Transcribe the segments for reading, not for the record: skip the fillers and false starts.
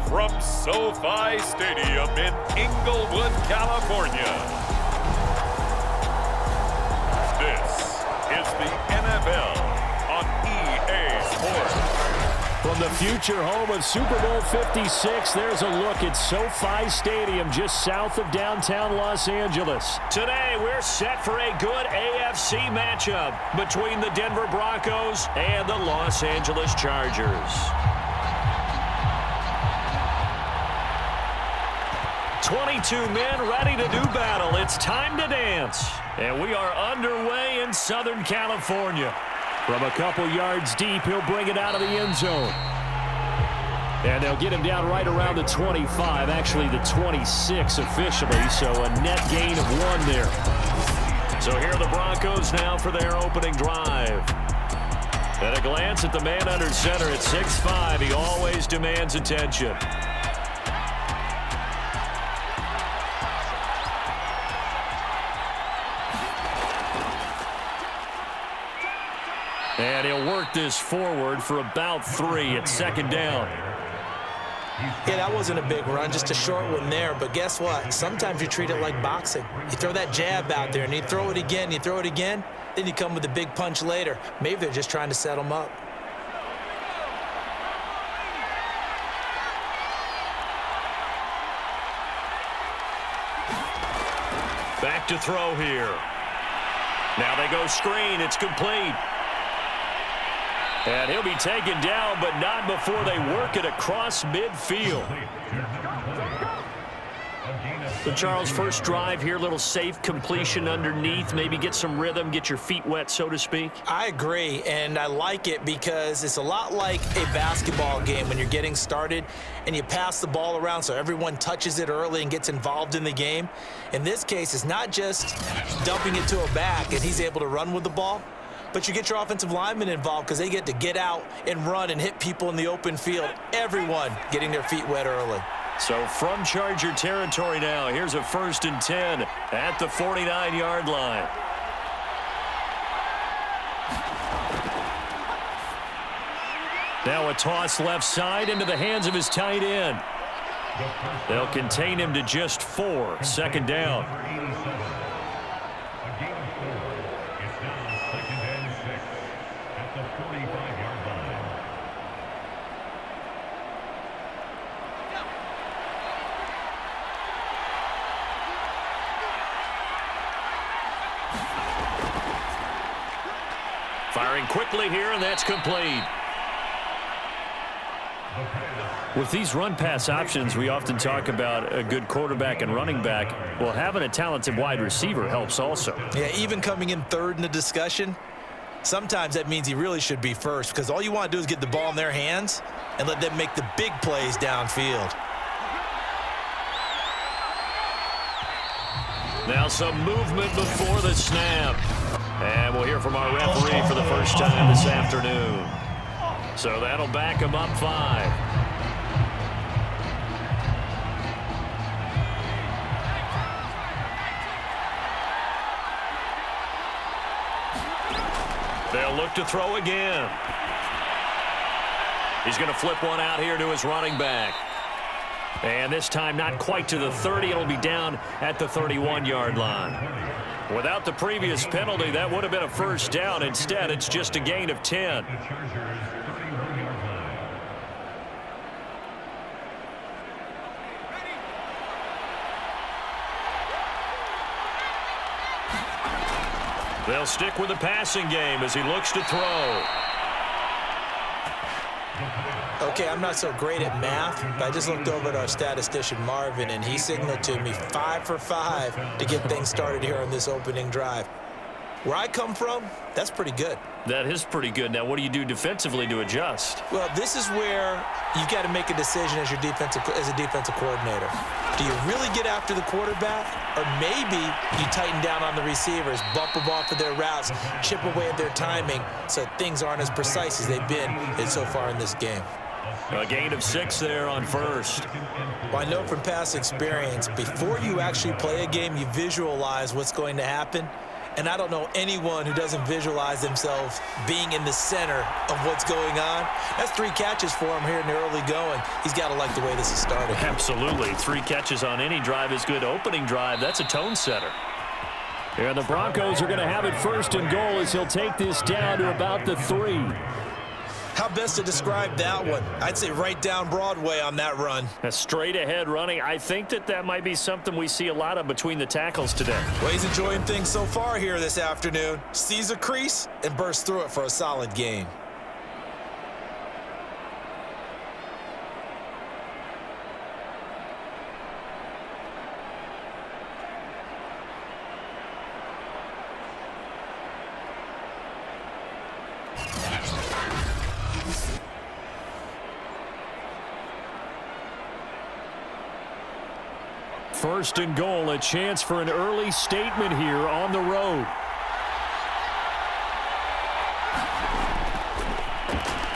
from SoFi Stadium in Inglewood, California. This is the NFL on EA Sports. From the future home of Super Bowl 56, there's a look at SoFi Stadium just south of downtown Los Angeles. Today, we're set for a good AFC matchup between the Denver Broncos and the Los Angeles Chargers. 22 men ready to do battle. It's time to dance. And we are underway in Southern California. From a couple yards deep, he'll bring it out of the end zone. And they'll get him down right around the 25, actually the 26 officially, so a net gain of 1 there. So here are the Broncos now for their opening drive. At a glance at the man under center at 6'5", he always demands attention. And he'll work this forward for about 3 at second down. Yeah, that wasn't a big run, just a short one there. But guess what? Sometimes you treat it like boxing. You throw that jab out there, and you throw it again, then you come with a big punch later. Maybe they're just trying to set him up. Back to throw here. Now they go screen. It's complete. And he'll be taken down, but not before they work it across midfield. So, Charles, first drive here, little safe completion underneath. Maybe get some rhythm, get your feet wet, so to speak. I agree, and I like it because it's a lot like a basketball game when you're getting started and you pass the ball around so everyone touches it early and gets involved in the game. In this case, it's not just dumping it to a back and he's able to run with the ball. But you get your offensive linemen involved because they get to get out and run and hit people in the open field. Everyone getting their feet wet early. So from Charger territory now, here's a 1st and 10 at the 49-yard line. Now a toss left side into the hands of his tight end. They'll contain him to just 4, second down. Firing quickly here, and that's complete. With these run-pass options, we often talk about a good quarterback and running back. Well, having a talented wide receiver helps also. Yeah, even coming in third in the discussion, sometimes that means he really should be first because all you want to do is get the ball in their hands and let them make the big plays downfield. Now some movement before the snap. And we'll hear from our referee for the first time this afternoon. So that'll back him up 5. They'll look to throw again. He's going to flip one out here to his running back. And this time not quite to the 30. It'll be down at the 31-yard line. Without the previous penalty, that would have been a first down. Instead, it's just a gain of 10. They'll stick with the passing game as he looks to throw. Okay, I'm not so great at math, but I just looked over at our statistician, Marvin, and he signaled to me 5 for 5 to get things started here on this opening drive. Where I come from, that's pretty good. That is pretty good. Now, what do you do defensively to adjust? Well, this is where you've got to make a decision as a defensive coordinator. Do you really get after the quarterback, or maybe you tighten down on the receivers, bump them off of their routes, chip away at their timing so things aren't as precise as they've been so far in this game? A gain of 6 there on first. Well, I know from past experience, before you actually play a game, you visualize what's going to happen. And I don't know anyone who doesn't visualize themselves being in the center of what's going on. That's 3 catches for him here in the early going. He's got to like the way this is started. Absolutely. 3 catches on any drive is good. Opening drive, that's a tone setter. And the Broncos are going to have it 1st and goal as he'll take this down to about the 3. How best to describe that one? I'd say right down Broadway on that run. A straight ahead running. I think that might be something we see a lot of between the tackles today. Well, he's enjoying things so far here this afternoon. Sees a crease and bursts through it for a solid gain. First and goal, a chance for an early statement here on the road.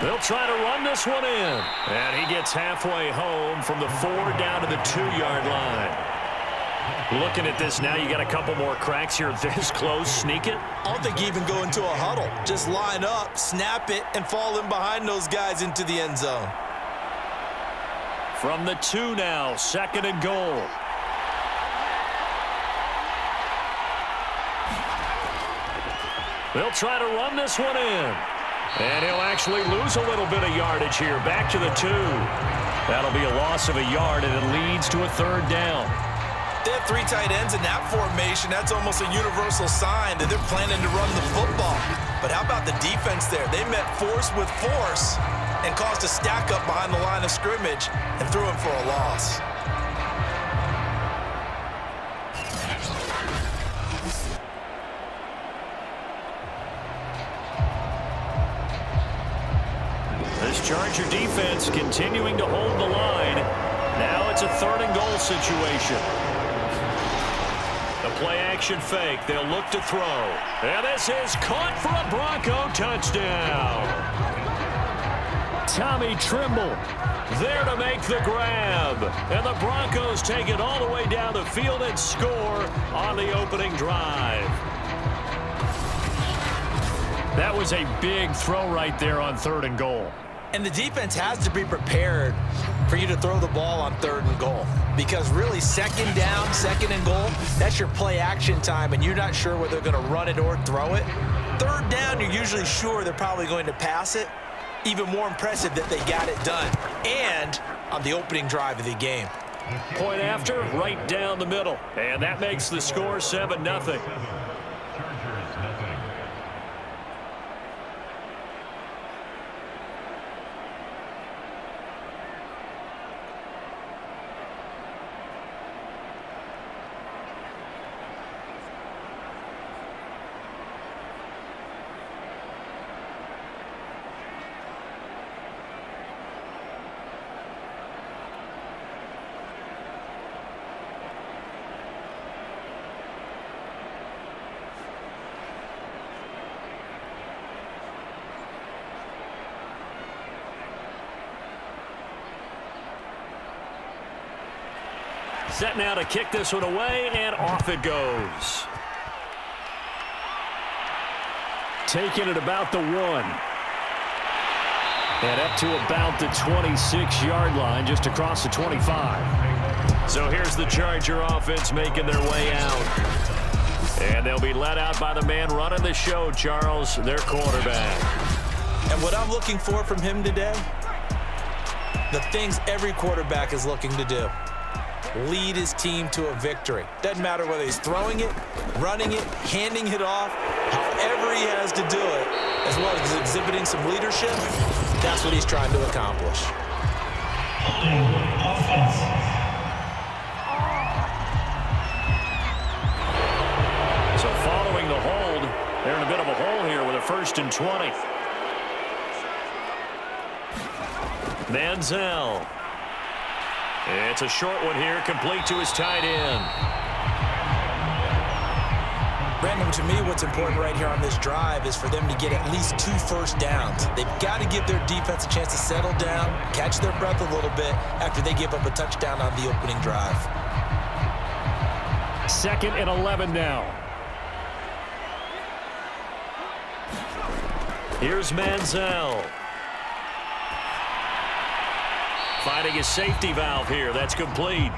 They'll try to run this one in. And he gets halfway home from the 4 down to the 2-yard line. Looking at this now, you got a couple more cracks here this close. Sneak it. I don't think you even go into a huddle. Just line up, snap it, and fall in behind those guys into the end zone. From the 2 now, 2nd and goal. They'll try to run this one in. And he'll actually lose a little bit of yardage here. Back to the 2. That'll be a loss of a yard, and it leads to a 3rd down. They have 3 tight ends in that formation. That's almost a universal sign that they're planning to run the football. But how about the defense there? They met force with force and caused a stack up behind the line of scrimmage and threw him for a loss. This Charger defense continuing to hold the line. Now it's a 3rd and goal situation. The play action fake. They'll look to throw. And this is caught for a Bronco touchdown. Tommy Trimble there to make the grab. And the Broncos take it all the way down the field and score on the opening drive. That was a big throw right there on 3rd and goal. And the defense has to be prepared for you to throw the ball on 3rd and goal. Because really, 2nd down, 2nd and goal, that's your play action time, and you're not sure whether they're going to run it or throw it. 3rd down, you're usually sure they're probably going to pass it. Even more impressive that they got it done. And on the opening drive of the game. Point after, right down the middle. And that makes the score 7-0. Set now to kick this one away, and off it goes. Taking it about the 1. And up to about the 26-yard line, just across the 25. So here's the Charger offense making their way out. And they'll be led out by the man running the show, Charles, their quarterback. And what I'm looking for from him today, the things every quarterback is looking to do. Lead his team to a victory. Doesn't matter whether he's throwing it, running it, handing it off, however he has to do it, as well as exhibiting some leadership, that's what he's trying to accomplish. So following the hold, they're in a bit of a hole here with a 1st and 20. Manziel. It's a short one here, complete to his tight end. Brandon, to me, what's important right here on this drive is for them to get at least 2 first downs. They've got to give their defense a chance to settle down, catch their breath a little bit after they give up a touchdown on the opening drive. 2nd and 11 now. Here's Manziel. Finding his safety valve here. That's complete.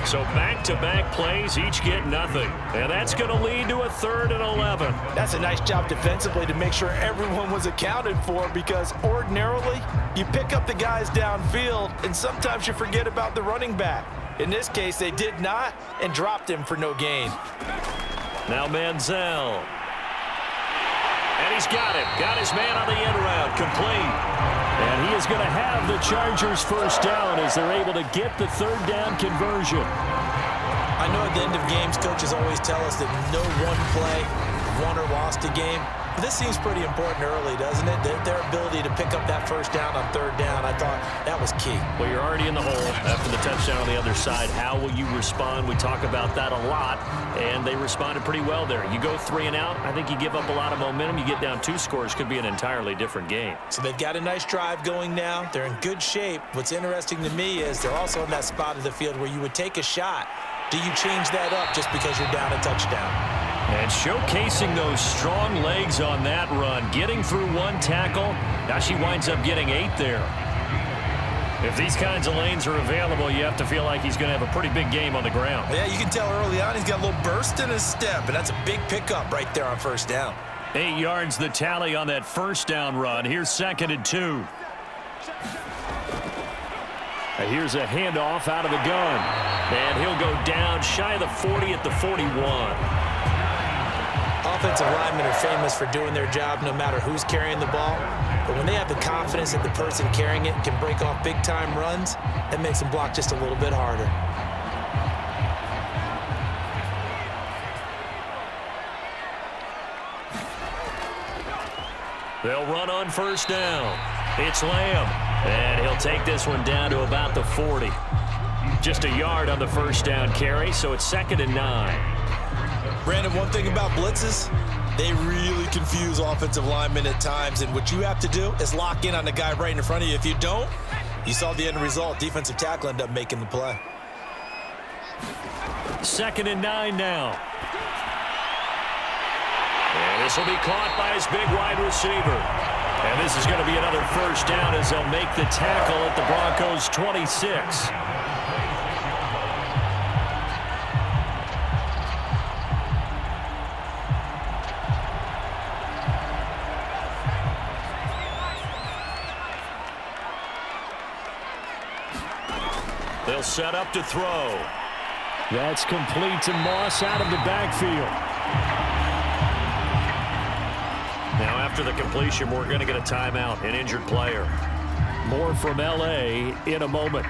So back-to-back plays, each get nothing. And that's going to lead to a 3rd and 11. That's a nice job defensively to make sure everyone was accounted for, because ordinarily you pick up the guys downfield and sometimes you forget about the running back. In this case, they did not and dropped him for no gain. Now Manziel. And he's got him. Got his man on the end route. Complete. And he is going to have the Chargers first down as they're able to get the 3rd down conversion. I know at the end of games, coaches always tell us that no one play won or lost a game. But this seems pretty important early, doesn't it? Their ability to pick up that first down on 3rd down, I thought that was key. Well, you're already in the hole after the touchdown on the other side. How will you respond? We talk about that a lot, and they responded pretty well there. You go 3 and out, I think you give up a lot of momentum. You get down 2 scores, could be an entirely different game. So they've got a nice drive going now. They're in good shape. What's interesting to me is they're also in that spot of the field where you would take a shot. Do you change that up just because you're down a touchdown? And showcasing those strong legs on that run, getting through 1 tackle. Now she winds up getting 8 there. If these kinds of lanes are available, you have to feel like he's going to have a pretty big game on the ground. Yeah, you can tell early on he's got a little burst in his step, and that's a big pickup right there on 1st down. 8 yards the tally on that 1st down run. Here's 2nd and 2. Here's a handoff out of the gun. And he'll go down shy of the 40 at the 41. Offensive linemen are famous for doing their job no matter who's carrying the ball. But when they have the confidence that the person carrying it can break off big-time runs, that makes them block just a little bit harder. They'll run on 1st down. It's Lamb. And he'll take this one down to about the 40. Just a yard on the 1st down carry, so it's 2nd and 9. Brandon, one thing about blitzes, they really confuse offensive linemen at times, and what you have to do is lock in on the guy right in front of you. If you don't, you saw the end result. Defensive tackle ended up making the play. 2nd and 9 now. And this will be caught by his big wide receiver. And this is going to be another 1st down as they'll make the tackle at the Broncos' 26. They'll set up to throw. That's complete to Moss out of the backfield. Now after the completion, we're going to get a timeout, an injured player. More from L.A. in a moment.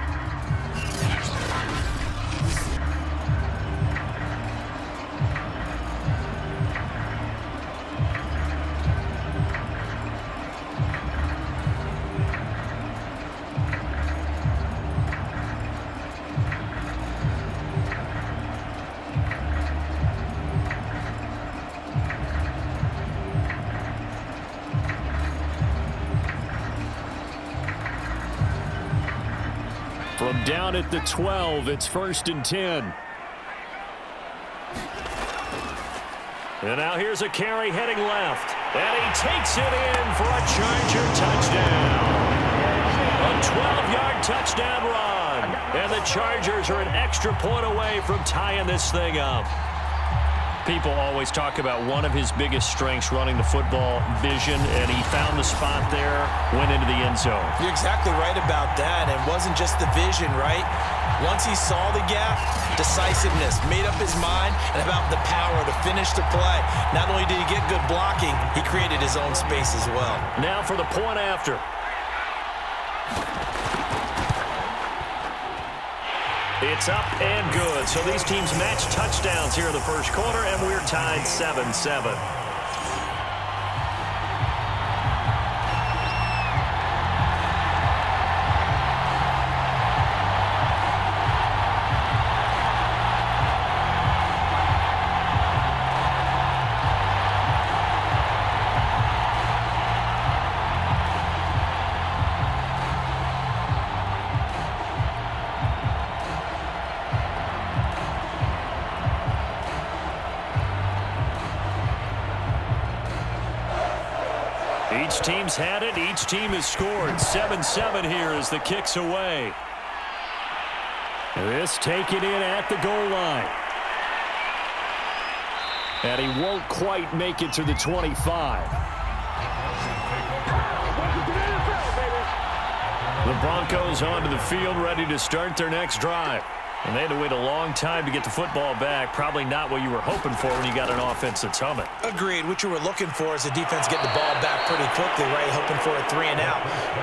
From down at the 12, it's 1st and 10. And now here's a carry heading left. And he takes it in for a Charger touchdown. A 12-yard touchdown run. And the Chargers are an extra point away from tying this thing up. People always talk about one of his biggest strengths running the football, vision, and he found the spot there, went into the end zone. You're exactly right about that. It wasn't just the vision, right? Once he saw the gap, decisiveness, made up his mind, and about the power to finish the play. Not only did he get good blocking, he created his own space as well. Now for the point after. It's up and good. So these teams match touchdowns here in the 1st quarter, and we're tied 7-7. Each team's had it. Each team has scored. 7-7 here as the kick's away. This taken in at the goal line. And he won't quite make it to the 25. The Broncos onto the field, ready to start their next drive. And they had to wait a long time to get the football back. Probably not what you were hoping for when you got an offense that's humming. Agreed. What you were looking for is the defense getting the ball back pretty quickly, right? Hoping for a 3 and out.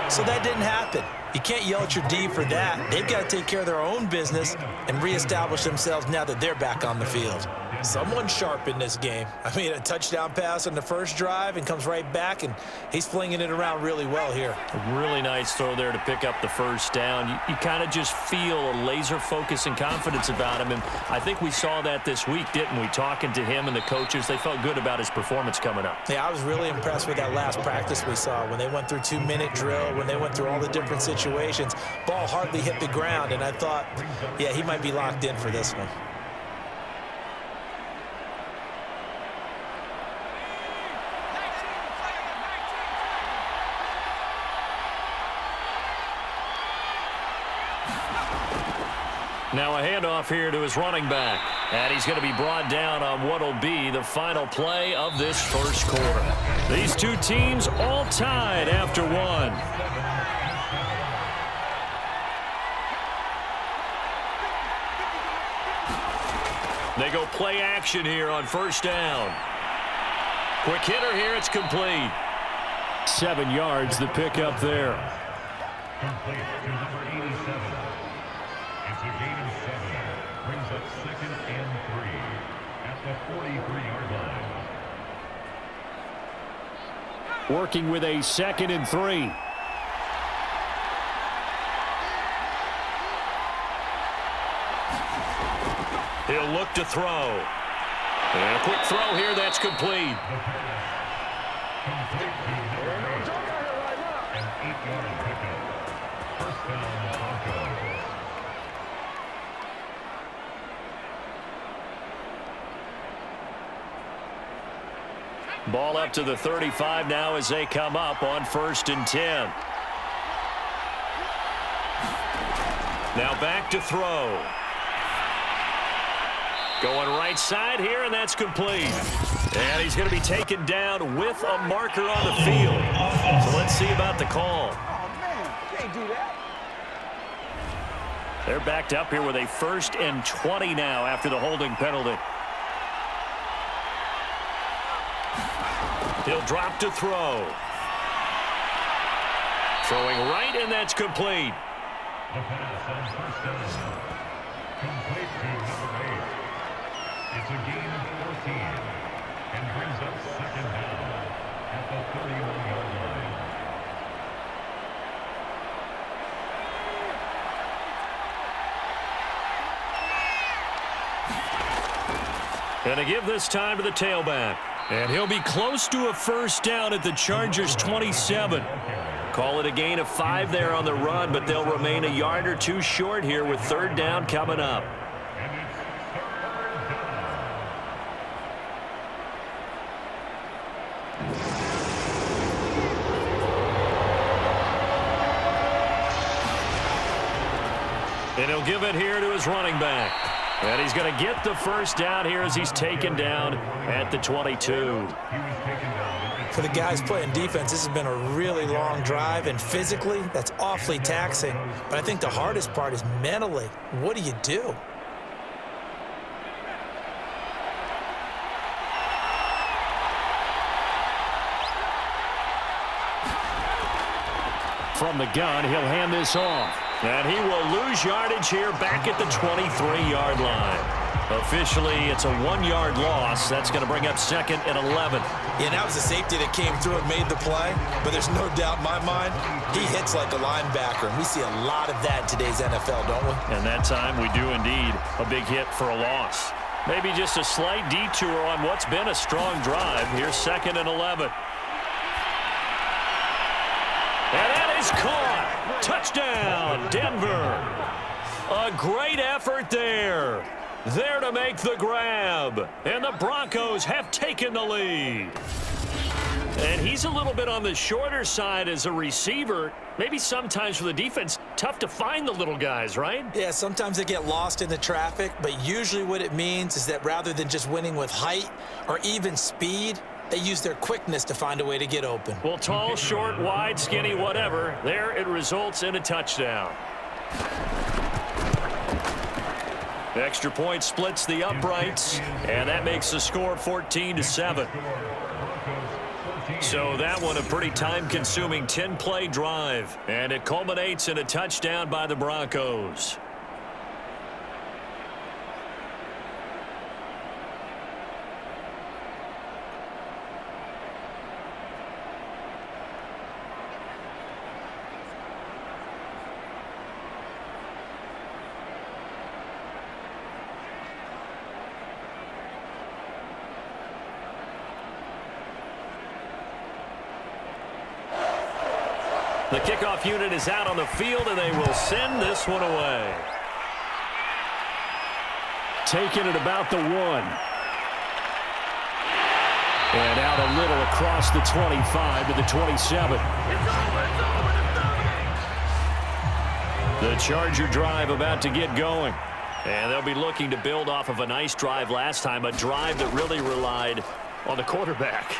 So that didn't happen. You can't yell at your D for that. They've got to take care of their own business and reestablish themselves now that they're back on the field. Someone's sharp in this game. I mean, a touchdown pass on the first drive and comes right back, and he's flinging it around really well here. A really nice throw there to pick up the first down. You kind of just feel a laser focus and confidence about him, and I think we saw that this week, didn't we? Talking to him and the coaches, they felt good about his performance coming up. Yeah, I was really impressed with that last practice we saw when they went through 2-minute drill, when they went through all the different situations. Ball hardly hit the ground, and I thought, yeah, he might be locked in for this one. Now a handoff here to his running back. And he's going to be brought down on what will be the final play of this first quarter. These two teams all tied after one. They go play action here on first down. Quick hitter here, it's complete. 7 yards, the pickup there. Complete to number 87. It's a gain of 7. Brings up 2nd and 3 at the 43-yard line. Working with a 2nd and 3. He'll look to throw. And a quick throw here, that's complete. Complete to number 8. An 8-yard pickup. First down, Broncos. Ball up to the 35 now as they come up on 1st and 10. Now back to throw. Going right side here, and that's complete. And he's going to be taken down with a marker on the field. So let's see about the call. Oh, man, can't do that. They're backed up here with a 1st and 20 now after the holding penalty. He'll drop to throw. Throwing right, and that's complete. The pass on first down. Complete to number 8. It's a gain of 14 and brings up 2nd down at the 31-yard line. And to give this time to the tailback. And he'll be close to a first down at the Chargers' 27. Call it a gain of 5 there on the run, but they'll remain a yard or 2 short here with 3rd down coming up. And he'll give it here to his running back. And he's going to get the first down here as he's taken down at the 22. For the guys playing defense, this has been a really long drive, and physically, that's awfully taxing. But I think the hardest part is mentally. What do you do? From the gun, he'll hand this off. And he will lose yardage here back at the 23-yard line. Officially, it's a 1-yard loss. That's going to bring up 2nd and 11. Yeah, that was a safety that came through and made the play. But there's no doubt in my mind, he hits like a linebacker. And we see a lot of that in today's NFL, don't we? And that time we do indeed. A big hit for a loss. Maybe just a slight detour on what's been a strong drive. Here's 2nd and 11. And that is caught. Touchdown, Denver. A great effort there. There to make the grab. And the Broncos have taken the lead. And he's a little bit on the shorter side as a receiver. Maybe sometimes for the defense, tough to find the little guys, right? Yeah, sometimes they get lost in the traffic, but usually what it means is that rather than just winning with height or even speed, they use their quickness to find a way to get open. Well, tall, short, wide, skinny, whatever, there it results in a touchdown. The extra point splits the uprights, and that makes the score 14-7. So that one a pretty time-consuming 10-play drive, and it culminates in a touchdown by the Broncos. The kickoff unit is out on the field, and they will send this one away. Taking it about the 1. And out a little across the 25 to the 27. The Charger drive about to get going. And they'll be looking to build off of a nice drive last time, a drive that really relied on the quarterback.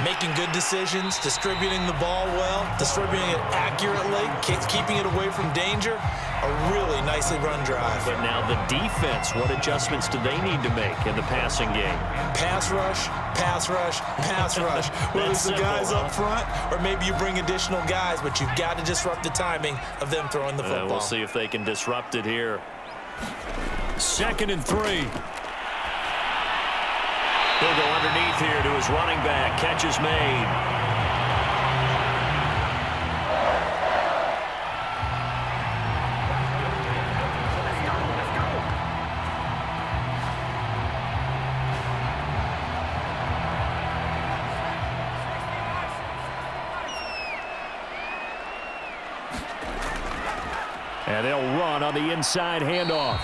Making good decisions, distributing the ball well, distributing it accurately, keeping it away from danger. A really nicely run drive. But now the defense, what adjustments do they need to make in the passing game? Pass rush, pass rush, pass rush. Whether it's the guys up front or maybe you bring additional guys, but you've got to disrupt the timing of them throwing the football. We'll see if they can disrupt it here. 2nd and 3. He'll go underneath here to his running back. Catch is made. And they'll run on the inside handoff.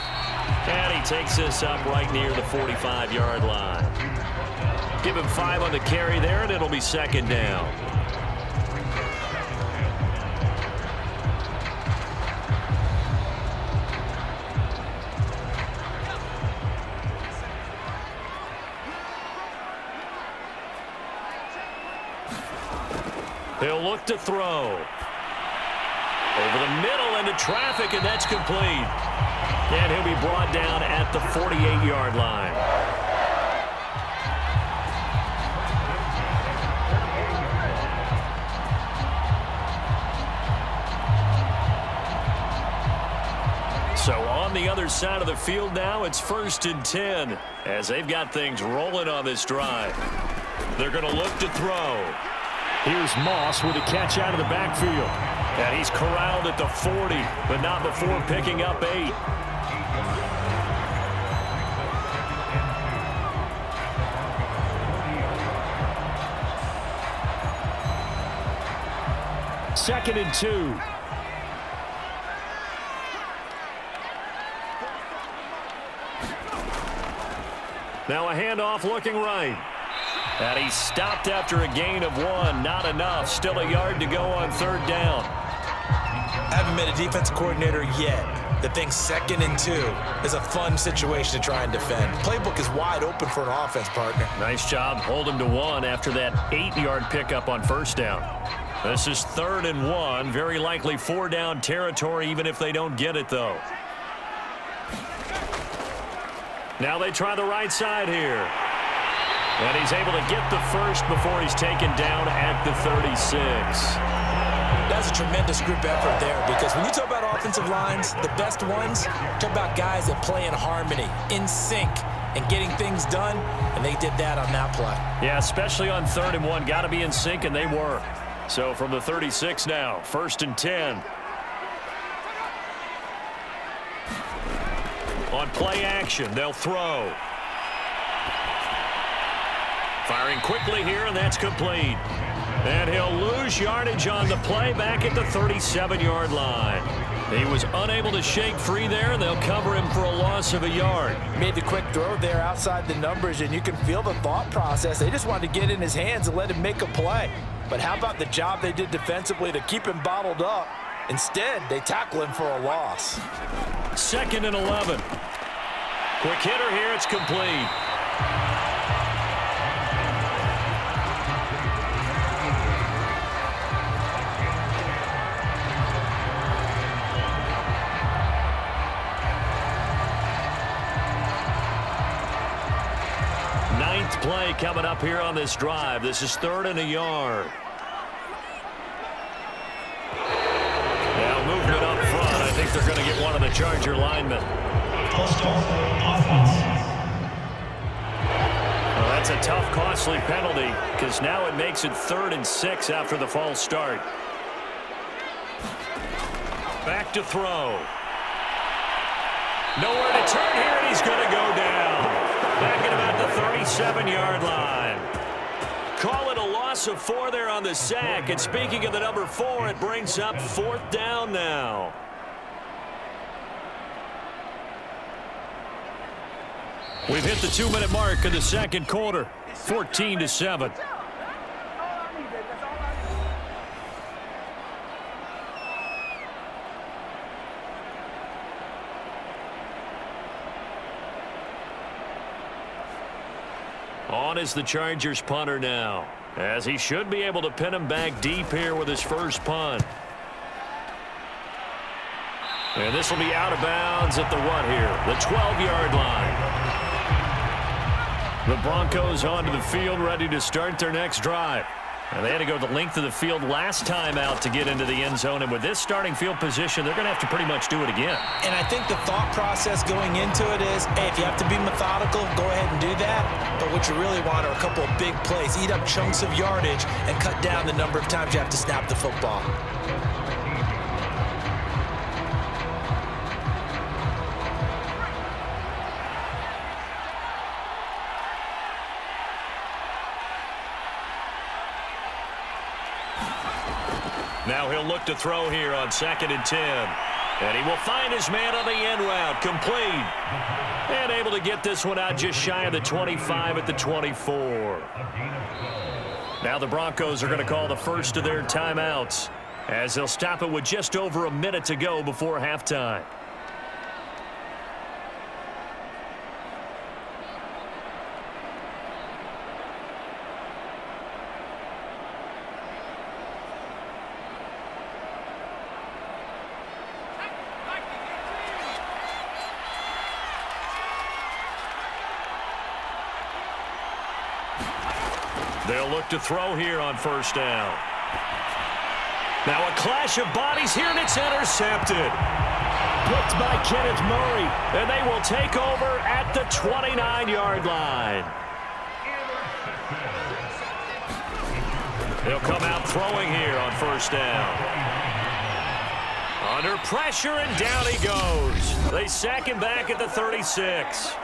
And he takes this up right near the 45-yard line. Give him 5 on the carry there, and it'll be 2nd down. He'll look to throw. Over the middle into traffic, and that's complete. And he'll be brought down at the 48-yard line. So on the other side of the field now, it's 1st and 10 as they've got things rolling on this drive. They're going to look to throw. Here's Moss with a catch out of the backfield. And he's corralled at the 40, but not before picking up 8. Second and 2. Now a handoff looking right. And he's stopped after a gain of 1. Not enough. Still a yard to go on 3rd down. I haven't met a defense coordinator yet that thinks 2nd and 2 is a fun situation to try and defend. Playbook is wide open for an offense, partner. Nice job. Hold him to 1 after that 8-yard pickup on 1st down. This is 3rd and 1. Very likely 4-down territory, even if they don't get it, though. Now they try the right side here. And he's able to get the first before he's taken down at the 36. That's a tremendous group effort there, because when you talk about offensive lines, the best ones, talk about guys that play in harmony, in sync, and getting things done, and they did that on that play. Yeah, especially on 3rd and 1. Got to be in sync, and they were. So from the 36 now, 1st and 10. On play action, they'll throw. Firing quickly here, and that's complete. And he'll lose yardage on the play back at the 37-yard line. He was unable to shake free there. They'll cover him for a loss of a yard. Made the quick throw there outside the numbers, and you can feel the thought process. They just wanted to get in his hands and let him make a play. But how about the job they did defensively to keep him bottled up? Instead, they tackle him for a loss. 2nd and 11. Quick hitter here. It's complete. Ninth play coming up here on this drive. This is 3rd and a yard. Now movement up front. I think they're going to get one of the Charger linemen. Well, that's a tough, costly penalty because now it makes it 3rd and 6 after the false start. Back to throw. Nowhere to turn here, and he's going to go down. Back at about the 37-yard line. Call it a loss of 4 there on the sack. And speaking of the number 4, it brings up 4th down now. We've hit the 2-minute mark of the 2nd quarter. 14-7. On is the Chargers punter now, as he should be able to pin him back deep here with his first punt. And this will be out of bounds at the what here? The 12-yard line. The Broncos onto the field, ready to start their next drive. And they had to go the length of the field last time out to get into the end zone. And with this starting field position, they're going to have to pretty much do it again. And I think the thought process going into it is, hey, if you have to be methodical, go ahead and do that. But what you really want are a couple of big plays. Eat up chunks of yardage and cut down the number of times you have to snap the football. Now he'll look to throw here on 2nd and 10. And he will find his man on the end route. Complete. And able to get this one out just shy of the 25 at the 24. Now the Broncos are going to call the first of their timeouts, as they'll stop it with just over a minute to go before halftime. They'll look to throw here on 1st down. Now a clash of bodies here, and it's intercepted. Picked by Kenneth Murray, and they will take over at the 29-yard line. They'll come out throwing here on 1st down. Under pressure, and down he goes. They sack him back at the 36.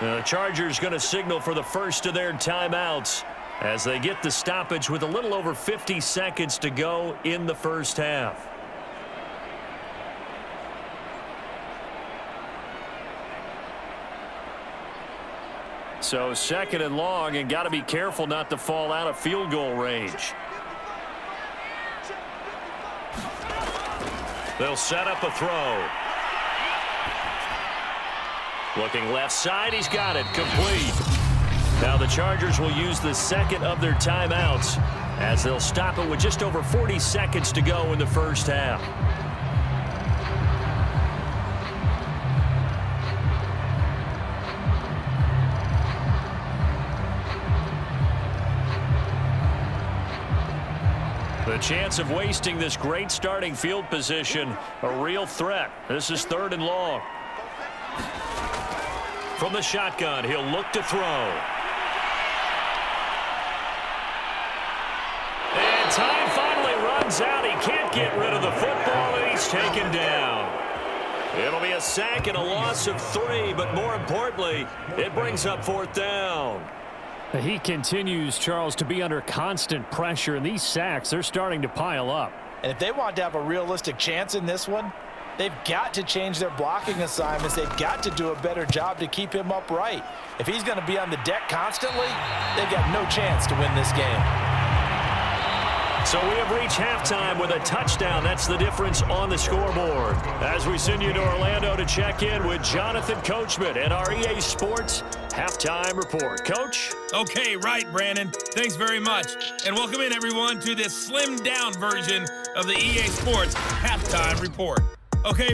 The Chargers going to signal for the first of their timeouts as they get the stoppage with a little over 50 seconds to go in the first half. So 2nd and long, and got to be careful not to fall out of field goal range. They'll set up a throw. Looking left side, he's got it, complete. Now the Chargers will use the 2nd of their timeouts, as they'll stop it with just over 40 seconds to go in the first half. The chance of wasting this great starting field position, a real threat. This is 3rd and long. From the shotgun, he'll look to throw. And time finally runs out. He can't get rid of the football, and he's taken down. It'll be a sack and a loss of 3, but more importantly, it brings up 4th down. He continues, Charles, to be under constant pressure, and these sacks, they're starting to pile up. And if they want to have a realistic chance in this one, They've got to change their blocking assignments. They've got to do a better job to keep him upright. If he's going to be on the deck constantly, they've got no chance to win this game. So we have reached halftime with a touchdown. That's the difference on the scoreboard. As we send you to Orlando to check in with Jonathan Coachman and our EA Sports Halftime Report. Coach? Okay, right, Brandon. Thanks very much. And welcome in, everyone, to this slimmed-down version of the EA Sports Halftime Report. Okay.